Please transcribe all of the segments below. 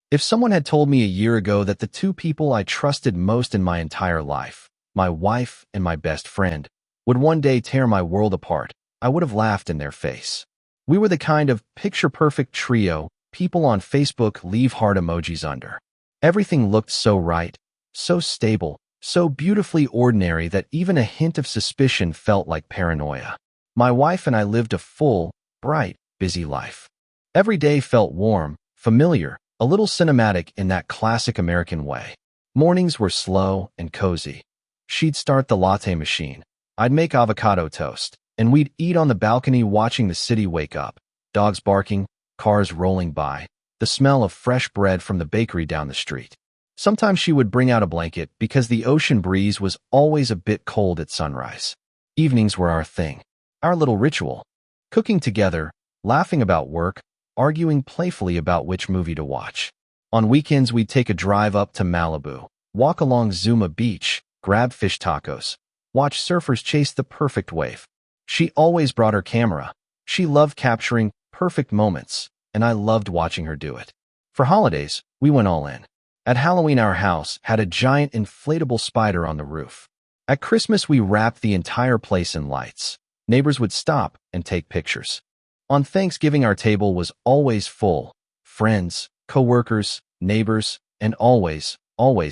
If someone had told me a year ago that the two people I trusted most in my entire life, my wife and my best friend, would one day tear my world apart, I would have laughed in their face. We were the kind of picture-perfect trio people on Facebook leave heart emojis under. Everything looked so right, so stable, so beautifully ordinary that even a hint of suspicion felt like paranoia. My wife and I lived a full, bright, busy life. Every day felt warm, familiar, a little cinematic in that classic American way. Mornings were slow and cozy. She'd start the latte machine. I'd make avocado toast, and we'd eat on the balcony watching the city wake up. Dogs barking, cars rolling by, the smell of fresh bread from the bakery down the street. Sometimes she would bring out a blanket because the ocean breeze was always a bit cold at sunrise. Evenings were our thing, our little ritual. Cooking together, laughing about work, arguing playfully about which movie to watch. On weekends, we'd take a drive up to Malibu, walk along Zuma Beach, grab fish tacos, watch surfers chase the perfect wave. She always brought her camera. She loved capturing perfect moments, and I loved watching her do it. For holidays, we went all in. At Halloween, our house had a giant inflatable spider on the roof. At Christmas, we wrapped the entire place in lights. Neighbors would stop and take pictures. On Thanksgiving, our table was always full. Friends, co-workers, neighbors, and always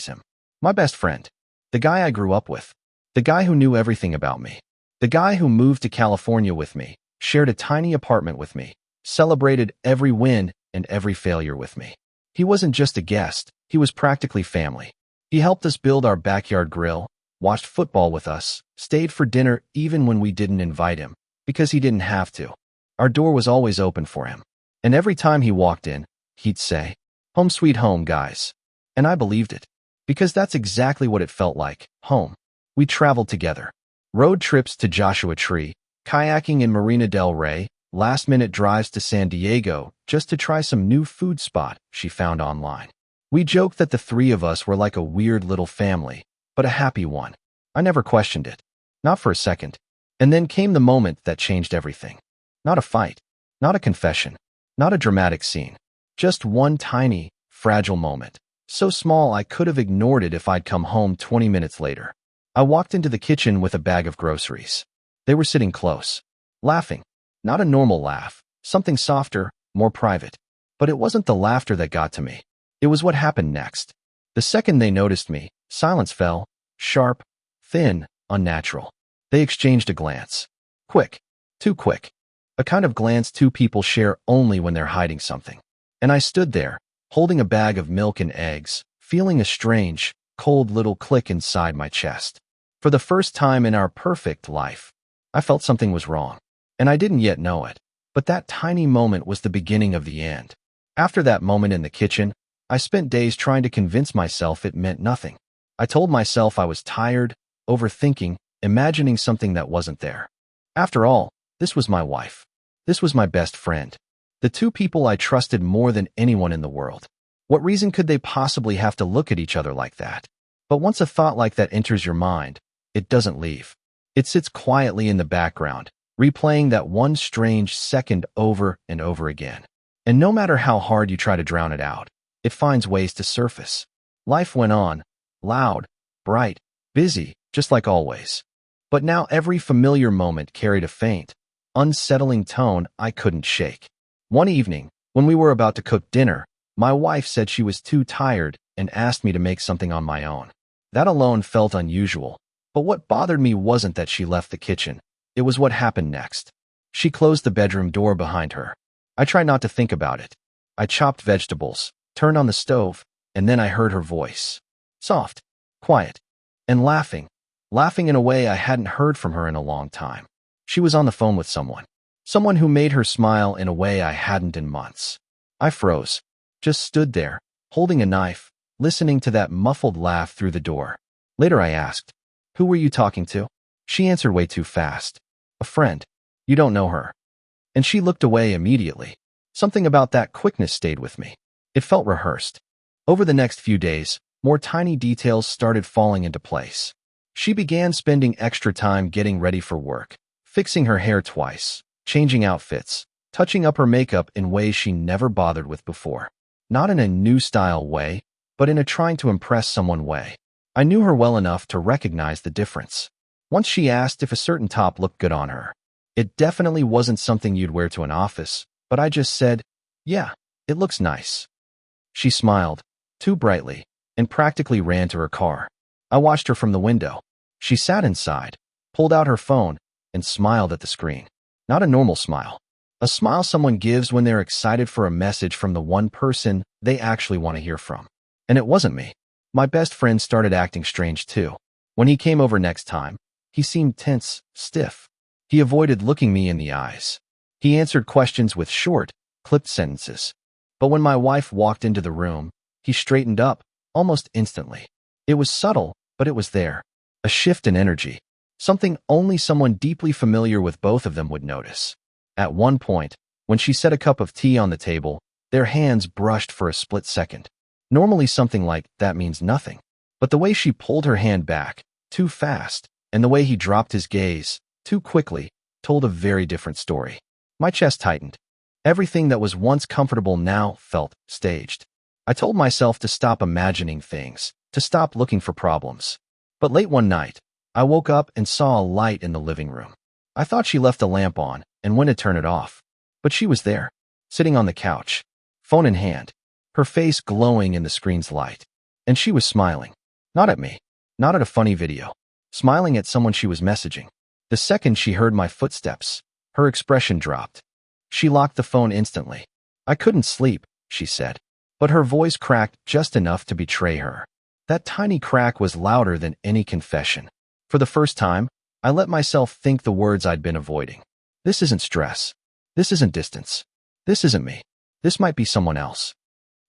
him. My best friend. The guy I grew up with. The guy who knew everything about me. The guy who moved to California with me, shared a tiny apartment with me, celebrated every win and every failure with me. He wasn't just a guest, he was practically family. He helped us build our backyard grill, watched football with us, stayed for dinner even when we didn't invite him, because he didn't have to. Our door was always open for him. And every time he walked in, he'd say, "Home sweet home, guys." And I believed it. Because that's exactly what it felt like, home. We traveled together. Road trips to Joshua Tree, kayaking in Marina del Rey, last-minute drives to San Diego just to try some new food spot she found online. We joked that the three of us were like a weird little family, but a happy one. I never questioned it. Not for a second. And then came the moment that changed everything. Not a fight. Not a confession. Not a dramatic scene. Just one tiny, fragile moment. So small I could have ignored it if I'd come home 20 minutes later. I walked into the kitchen with a bag of groceries. They were sitting close. Laughing. Not a normal laugh. Something softer, more private. But it wasn't the laughter that got to me. It was what happened next. The second they noticed me, silence fell. Sharp, thin, unnatural. They exchanged a glance. Quick. Too quick. A kind of glance two people share only when they're hiding something. And I stood there, holding a bag of milk and eggs, feeling a strange, cold little click inside my chest. For the first time in our perfect life, I felt something was wrong. And I didn't yet know it. But that tiny moment was the beginning of the end. After that moment in the kitchen, I spent days trying to convince myself it meant nothing. I told myself I was tired, overthinking, imagining something that wasn't there. After all, this was my wife. This was my best friend. The two people I trusted more than anyone in the world. What reason could they possibly have to look at each other like that? But once a thought like that enters your mind, it doesn't leave. It sits quietly in the background, replaying that one strange second over and over again. And no matter how hard you try to drown it out, it finds ways to surface. Life went on, loud, bright, busy, just like always. But now every familiar moment carried a faint, unsettling tone I couldn't shake. One evening, when we were about to cook dinner, my wife said she was too tired and asked me to make something on my own. That alone felt unusual, but what bothered me wasn't that she left the kitchen. It was what happened next. She closed the bedroom door behind her. I tried not to think about it. I chopped vegetables, turned on the stove, and then I heard her voice. Soft, quiet, and laughing in a way I hadn't heard from her in a long time. She was on the phone with someone who made her smile in a way I hadn't in months. I froze, just stood there, holding a knife, listening to that muffled laugh through the door. Later I asked, "Who were you talking to?" She answered way too fast. "A friend. You don't know her." And she looked away immediately. Something about that quickness stayed with me. It felt rehearsed. Over the next few days, more tiny details started falling into place. She began spending extra time getting ready for work, fixing her hair twice, changing outfits, touching up her makeup in ways she never bothered with before. Not in a new style way, but in a trying to impress someone way. I knew her well enough to recognize the difference. Once she asked if a certain top looked good on her. It definitely wasn't something you'd wear to an office, but I just said, "Yeah, it looks nice." She smiled, too brightly, and practically ran to her car. I watched her from the window. She sat inside, pulled out her phone, and smiled at the screen. Not a normal smile. A smile someone gives when they're excited for a message from the one person they actually want to hear from. And it wasn't me. My best friend started acting strange too. When he came over next time, he seemed tense, stiff. He avoided looking me in the eyes. He answered questions with short, clipped sentences. But when my wife walked into the room, he straightened up, almost instantly. It was subtle, but it was there. A shift in energy. Something only someone deeply familiar with both of them would notice. At one point, when she set a cup of tea on the table, their hands brushed for a split second. Normally something like that means nothing. But the way she pulled her hand back, too fast, and the way he dropped his gaze, too quickly, told a very different story. My chest tightened. Everything that was once comfortable now felt staged. I told myself to stop imagining things, to stop looking for problems. But late one night, I woke up and saw a light in the living room. I thought she left the lamp on and went to turn it off. But she was there, sitting on the couch, phone in hand, her face glowing in the screen's light. And she was smiling. Not at me, not at a funny video. Smiling at someone she was messaging. The second she heard my footsteps, her expression dropped. She locked the phone instantly. "I couldn't sleep," she said. But her voice cracked just enough to betray her. That tiny crack was louder than any confession. For the first time, I let myself think the words I'd been avoiding. This isn't stress. This isn't distance. This isn't me. This might be someone else.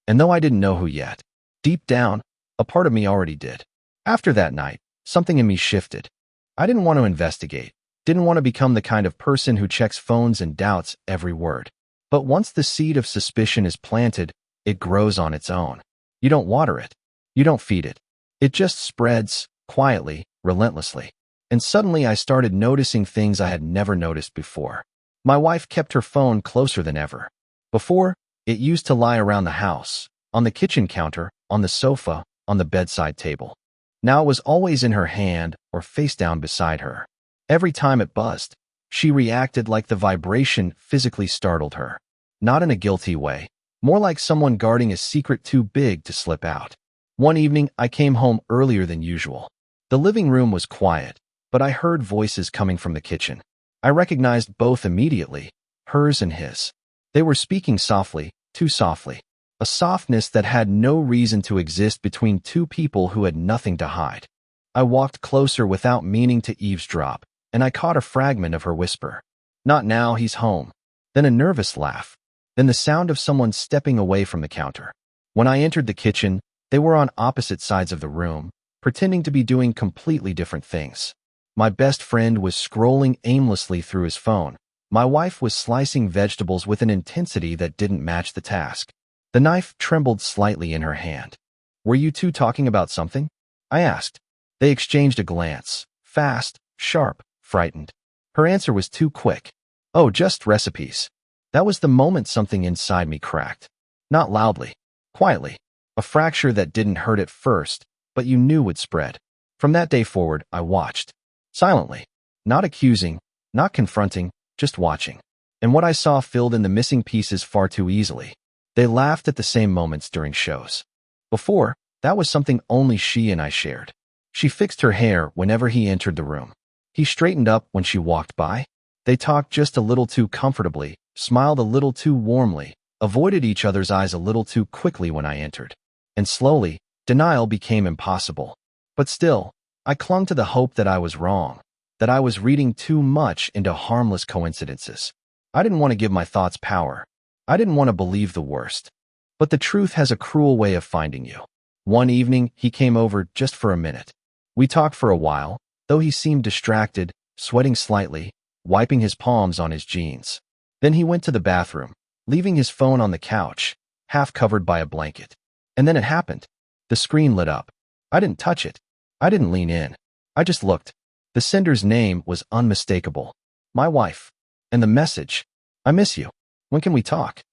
And though I didn't know who yet, deep down, a part of me already did. After that night, something in me shifted. I didn't want to investigate, didn't want to become the kind of person who checks phones and doubts every word. But once the seed of suspicion is planted, it grows on its own. You don't water it. You don't feed it. It just spreads, quietly, relentlessly. And suddenly I started noticing things I had never noticed before. My wife kept her phone closer than ever. Before, it used to lie around the house, on the kitchen counter, on the sofa, on the bedside table. Now it was always in her hand or face down beside her. Every time it buzzed, she reacted like the vibration physically startled her. Not in a guilty way, more like someone guarding a secret too big to slip out. One evening, I came home earlier than usual. The living room was quiet, but I heard voices coming from the kitchen. I recognized both immediately, hers and his. They were speaking softly, too softly. A softness that had no reason to exist between two people who had nothing to hide. I walked closer without meaning to eavesdrop, and I caught a fragment of her whisper. "Not now, he's home." Then a nervous laugh. Then the sound of someone stepping away from the counter. When I entered the kitchen, they were on opposite sides of the room, pretending to be doing completely different things. My best friend was scrolling aimlessly through his phone. My wife was slicing vegetables with an intensity that didn't match the task. The knife trembled slightly in her hand. "Were you two talking about something?" I asked. They exchanged a glance, fast, sharp, frightened. Her answer was too quick. "Oh, just recipes." That was the moment something inside me cracked. Not loudly, quietly. A fracture that didn't hurt at first, but you knew would spread. From that day forward, I watched. Silently. Not accusing, not confronting, just watching. And what I saw filled in the missing pieces far too easily. They laughed at the same moments during shows. Before, that was something only she and I shared. She fixed her hair whenever he entered the room. He straightened up when she walked by. They talked just a little too comfortably, smiled a little too warmly, avoided each other's eyes a little too quickly when I entered. And slowly, denial became impossible. But still, I clung to the hope that I was wrong, that I was reading too much into harmless coincidences. I didn't want to give my thoughts power. I didn't want to believe the worst. But the truth has a cruel way of finding you. One evening, he came over just for a minute. We talked for a while, though he seemed distracted, sweating slightly, wiping his palms on his jeans. Then he went to the bathroom, leaving his phone on the couch, half covered by a blanket. And then it happened. The screen lit up. I didn't touch it. I didn't lean in. I just looked. The sender's name was unmistakable. My wife. And the message. "I miss you. When can we talk?"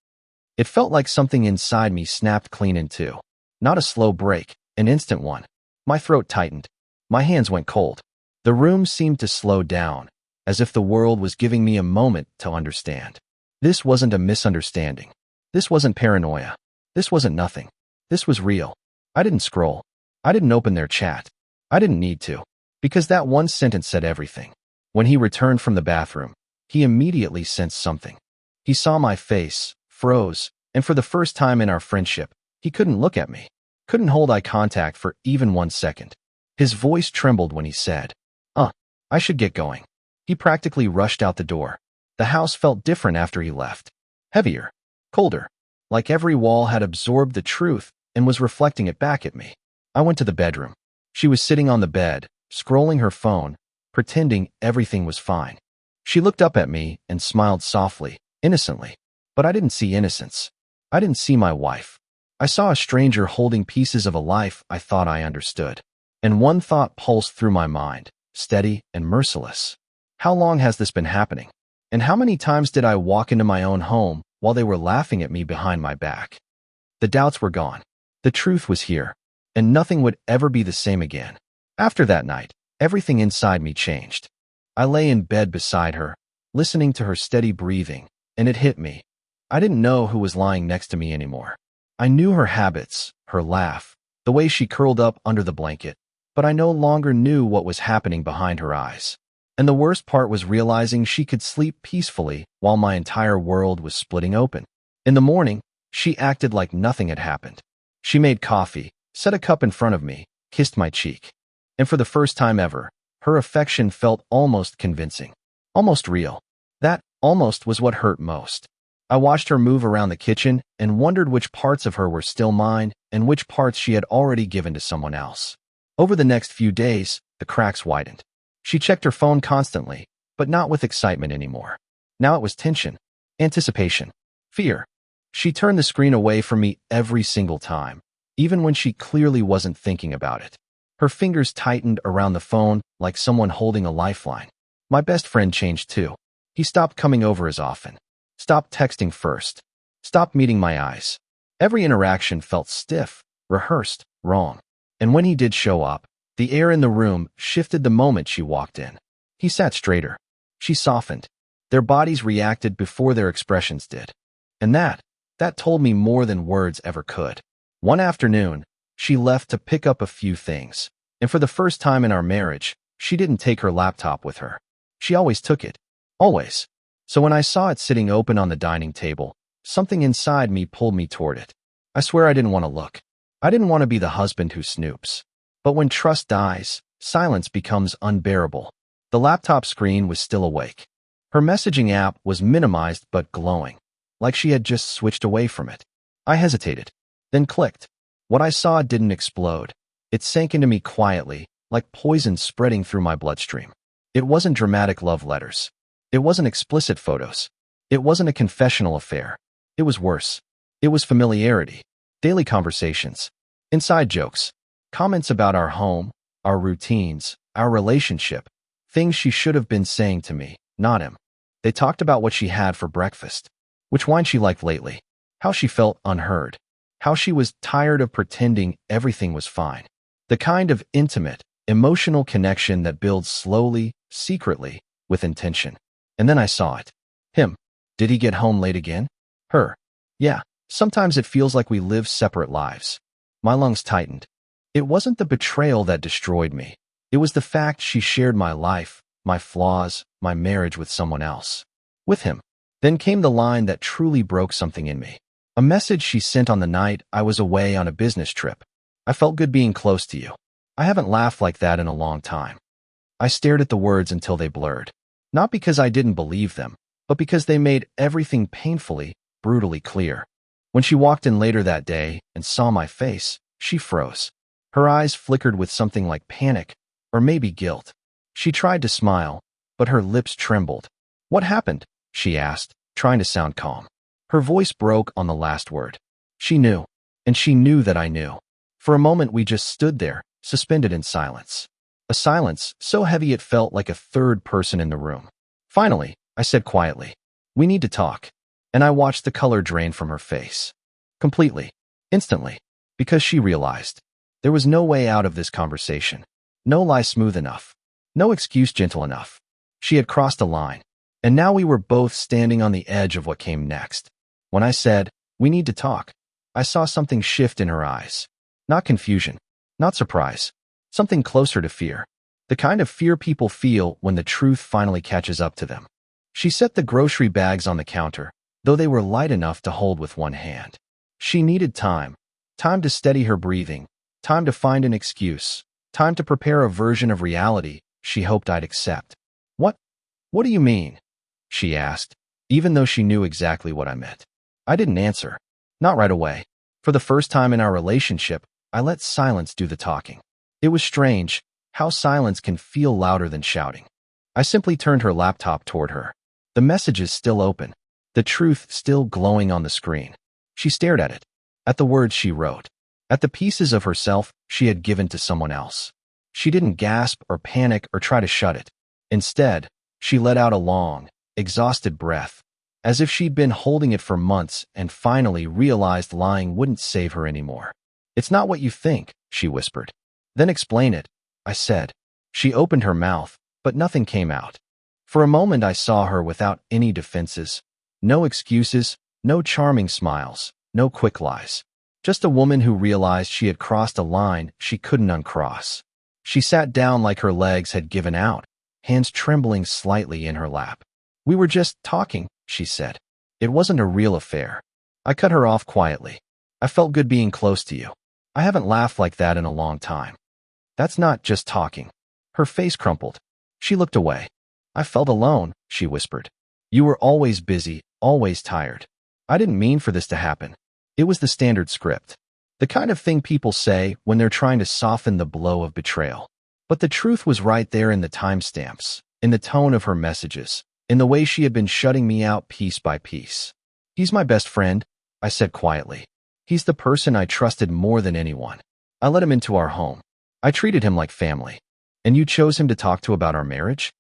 It felt like something inside me snapped clean in two. Not a slow break, an instant one. My throat tightened. My hands went cold. The room seemed to slow down, as if the world was giving me a moment to understand. This wasn't a misunderstanding. This wasn't paranoia. This wasn't nothing. This was real. I didn't scroll. I didn't open their chat. I didn't need to. Because that one sentence said everything. When he returned from the bathroom, he immediately sensed something. He saw my face, froze, and for the first time in our friendship, he couldn't look at me. Couldn't hold eye contact for even 1 second. His voice trembled when he said, I should get going. He practically rushed out the door. The house felt different after he left. Heavier. Colder. Like every wall had absorbed the truth and was reflecting it back at me. I went to the bedroom. She was sitting on the bed, scrolling her phone, pretending everything was fine. She looked up at me and smiled softly, innocently. But I didn't see innocence. I didn't see my wife. I saw a stranger holding pieces of a life I thought I understood. And one thought pulsed through my mind, steady and merciless. How long has this been happening? And how many times did I walk into my own home while they were laughing at me behind my back? The doubts were gone. The truth was here, and nothing would ever be the same again. After that night, everything inside me changed. I lay in bed beside her, listening to her steady breathing, and it hit me. I didn't know who was lying next to me anymore. I knew her habits, her laugh, the way she curled up under the blanket, but I no longer knew what was happening behind her eyes. And the worst part was realizing she could sleep peacefully while my entire world was splitting open. In the morning, she acted like nothing had happened. She made coffee, set a cup in front of me, kissed my cheek. And for the first time ever, her affection felt almost convincing. Almost real. That almost was what hurt most. I watched her move around the kitchen and wondered which parts of her were still mine and which parts she had already given to someone else. Over the next few days, the cracks widened. She checked her phone constantly, but not with excitement anymore. Now it was tension, anticipation, fear. She turned the screen away from me every single time, even when she clearly wasn't thinking about it. Her fingers tightened around the phone like someone holding a lifeline. My best friend changed too. He stopped coming over as often. Stopped texting first. Stopped meeting my eyes. Every interaction felt stiff, rehearsed, wrong. And when he did show up, the air in the room shifted the moment she walked in. He sat straighter. She softened. Their bodies reacted before their expressions did. And that told me more than words ever could. One afternoon, she left to pick up a few things. And for the first time in our marriage, she didn't take her laptop with her. She always took it. Always. So when I saw it sitting open on the dining table, something inside me pulled me toward it. I swear I didn't want to look. I didn't want to be the husband who snoops. But when trust dies, silence becomes unbearable. The laptop screen was still awake. Her messaging app was minimized but glowing, like she had just switched away from it. I hesitated, then clicked. What I saw didn't explode. It sank into me quietly, like poison spreading through my bloodstream. It wasn't dramatic love letters. It wasn't explicit photos. It wasn't a confessional affair. It was worse. It was familiarity, daily conversations, inside jokes, comments about our home, our routines, our relationship, things she should have been saying to me, not him. They talked about what she had for breakfast, which wine she liked lately, how she felt unheard, how she was tired of pretending everything was fine. The kind of intimate, emotional connection that builds slowly, secretly, with intention. And then I saw it. Him. Did he get home late again? Her. Yeah, sometimes it feels like we live separate lives. My lungs tightened. It wasn't the betrayal that destroyed me. It was the fact she shared my life, my flaws, my marriage with someone else. With him. Then came the line that truly broke something in me. A message she sent on the night I was away on a business trip. I felt good being close to you. I haven't laughed like that in a long time. I stared at the words until they blurred. Not because I didn't believe them, but because they made everything painfully, brutally clear. When she walked in later that day and saw my face, she froze. Her eyes flickered with something like panic, or maybe guilt. She tried to smile, but her lips trembled. What happened? She asked, trying to sound calm. Her voice broke on the last word. She knew, and she knew that I knew. For a moment we just stood there, suspended in silence. A silence so heavy it felt like a third person in the room. Finally, I said quietly, "We need to talk." and I watched the color drain from her face. Completely. Instantly. Because she realized there was no way out of this conversation. No lie smooth enough. No excuse gentle enough. She had crossed a line. And now we were both standing on the edge of what came next. When I said, "We need to talk," I saw something shift in her eyes. Not confusion. Not surprise. Something closer to fear. The kind of fear people feel when the truth finally catches up to them. She set the grocery bags on the counter, though they were light enough to hold with one hand. She needed time. Time to steady her breathing. Time to find an excuse. Time to prepare a version of reality she hoped I'd accept. What do you mean?" she asked, even though she knew exactly what I meant. I didn't answer. Not right away. For the first time in our relationship, I let silence do the talking. It was strange how silence can feel louder than shouting. I simply turned her laptop toward her. The messages still open. The truth still glowing on the screen. She stared at it. At the words she wrote. At the pieces of herself she had given to someone else. She didn't gasp or panic or try to shut it. Instead, she let out a long, exhausted breath, as if she'd been holding it for months and finally realized lying wouldn't save her anymore. "It's not what you think," she whispered. "Then explain it," I said. She opened her mouth, but nothing came out. For a moment I saw her without any defenses. No excuses, no charming smiles, no quick lies. Just a woman who realized she had crossed a line she couldn't uncross. She sat down like her legs had given out, hands trembling slightly in her lap. "We were just talking," she said. "It wasn't a real affair." I cut her off quietly. "I felt good being close to you. I haven't laughed like that in a long time." "That's not just talking." Her face crumpled. She looked away. "I felt alone," she whispered. "You were always busy, always tired. I didn't mean for this to happen." It was the standard script. The kind of thing people say when they're trying to soften the blow of betrayal. But the truth was right there in the timestamps, in the tone of her messages, in the way she had been shutting me out piece by piece. "He's my best friend," I said quietly. "He's the person I trusted more than anyone. I let him into our home. I treated him like family. And you chose him to talk to about our marriage?"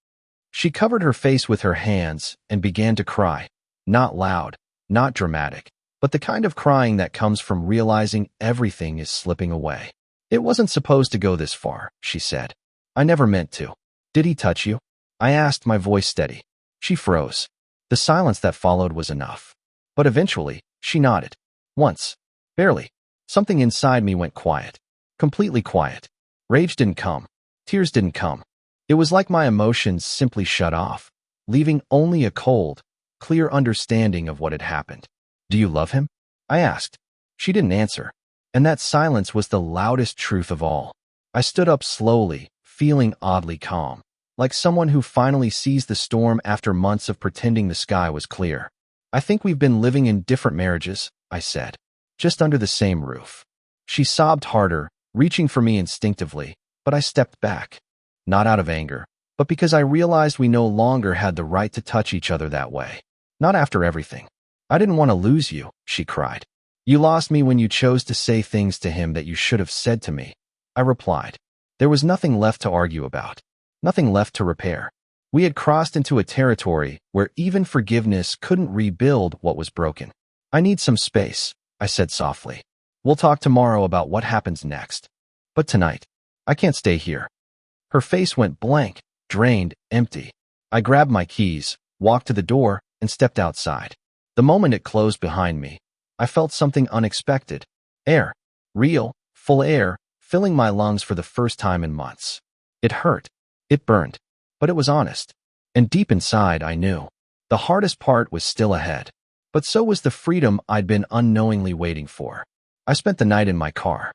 She covered her face with her hands and began to cry. Not loud, not dramatic, but the kind of crying that comes from realizing everything is slipping away. "It wasn't supposed to go this far," she said. "I never meant to." "Did he touch you?" I asked, my voice steady. She froze. The silence that followed was enough. But eventually, she nodded. Once. Barely. Something inside me went quiet. Completely quiet. Rage didn't come. Tears didn't come. It was like my emotions simply shut off, leaving only a cold, clear understanding of what had happened. "Do you love him?" I asked. She didn't answer. And that silence was the loudest truth of all. I stood up slowly, feeling oddly calm, like someone who finally sees the storm after months of pretending the sky was clear. "I think we've been living in different marriages," I said, "just under the same roof." She sobbed harder, reaching for me instinctively, but I stepped back. Not out of anger, but because I realized we no longer had the right to touch each other that way. Not after everything. "I didn't want to lose you," she cried. "You lost me when you chose to say things to him that you should have said to me," I replied. There was nothing left to argue about. Nothing left to repair. We had crossed into a territory where even forgiveness couldn't rebuild what was broken. "I need some space," I said softly. "We'll talk tomorrow about what happens next. But tonight, I can't stay here." Her face went blank, drained, empty. I grabbed my keys, walked to the door, and stepped outside. The moment it closed behind me, I felt something unexpected. Air. Real, full air, filling my lungs for the first time in months. It hurt. It burned. But it was honest. And deep inside, I knew. The hardest part was still ahead. But so was the freedom I'd been unknowingly waiting for. I spent the night in my car.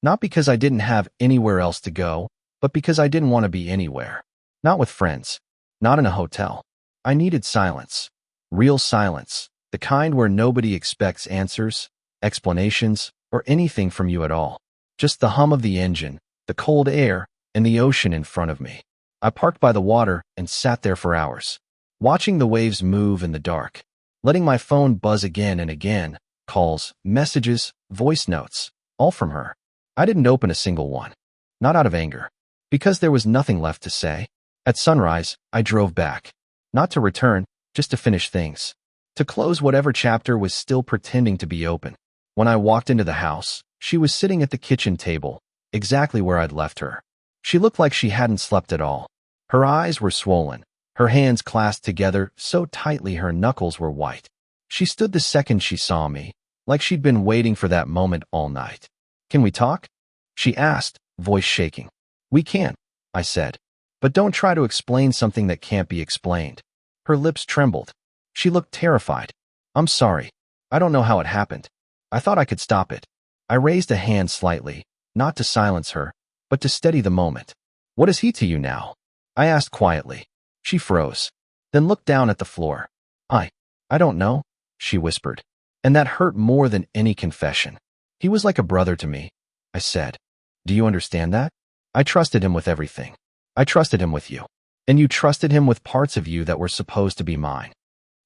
Not because I didn't have anywhere else to go, but because I didn't want to be anywhere. Not with friends. Not in a hotel. I needed silence. Real silence. The kind where nobody expects answers, explanations, or anything from you at all. Just the hum of the engine, the cold air, and the ocean in front of me. I parked by the water and sat there for hours, watching the waves move in the dark, letting my phone buzz again and again, calls, messages, voice notes, all from her. I didn't open a single one. Not out of anger. Because there was nothing left to say. At sunrise, I drove back. Not to return, just to finish things. to close whatever chapter was still pretending to be open. When I walked into the house, she was sitting at the kitchen table, exactly where I'd left her. She looked like she hadn't slept at all. Her eyes were swollen, her hands clasped together so tightly her knuckles were white. She stood the second she saw me, like she'd been waiting for that moment all night. "Can we talk?" she asked, voice shaking. "We can," I said. "But don't try to explain something that can't be explained." Her lips trembled. She looked terrified. "I'm sorry. I don't know how it happened. I thought I could stop it." I raised a hand slightly, not to silence her, but to steady the moment. "What is he to you now?" I asked quietly. She froze, then looked down at the floor. I don't know," she whispered. And that hurt more than any confession. "He was like a brother to me," I said. "Do you understand that? I trusted him with everything. I trusted him with you. And you trusted him with parts of you that were supposed to be mine."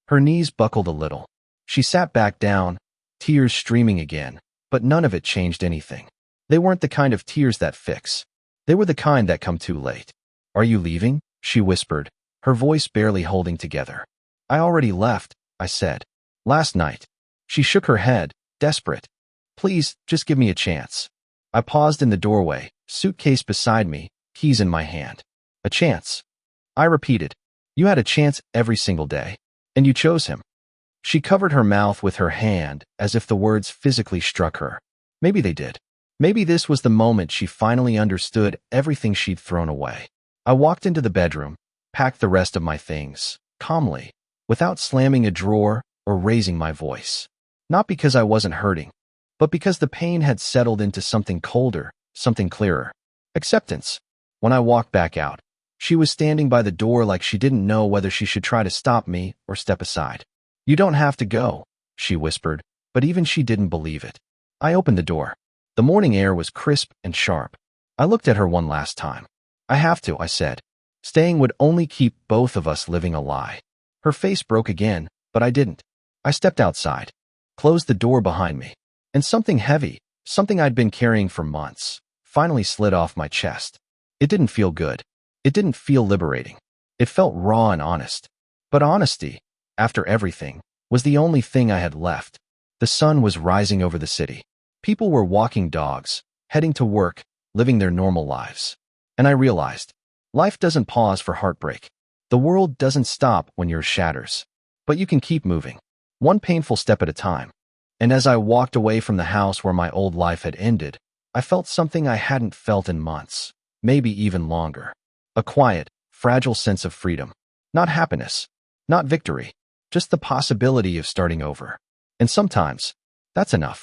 Her knees buckled a little. She sat back down, tears streaming again, but none of it changed anything. They weren't the kind of tears that fix. They were the kind that come too late. "Are you leaving?" she whispered, her voice barely holding together. "I already left," I said. "Last night." She shook her head, desperate. "Please, just give me a chance." I paused in the doorway, suitcase beside me, keys in my hand. "A chance?" I repeated. "You had a chance every single day. And you chose him." She covered her mouth with her hand as if the words physically struck her. Maybe they did. Maybe this was the moment she finally understood everything she'd thrown away. I walked into the bedroom, packed the rest of my things, calmly, without slamming a drawer or raising my voice. Not because I wasn't hurting, but because the pain had settled into something colder, something clearer. Acceptance. When I walked back out, she was standing by the door like she didn't know whether she should try to stop me or step aside. "You don't have to go," she whispered, but even she didn't believe it. I opened the door. The morning air was crisp and sharp. I looked at her one last time. "I have to," I said. Staying would only keep both of us living a lie. Her face broke again, but I didn't. I stepped outside, closed the door behind me, and something heavy, something I'd been carrying for months, finally slid off my chest. It didn't feel good. It didn't feel liberating. It felt raw and honest. But honesty, after everything, was the only thing I had left. The sun was rising over the city. People were walking dogs, heading to work, living their normal lives. And I realized, life doesn't pause for heartbreak. The world doesn't stop when yours shatters. But you can keep moving, one painful step at a time. And as I walked away from the house where my old life had ended, I felt something I hadn't felt in months, maybe even longer. A quiet, fragile sense of freedom. Not happiness, not victory, just the possibility of starting over. And sometimes, that's enough.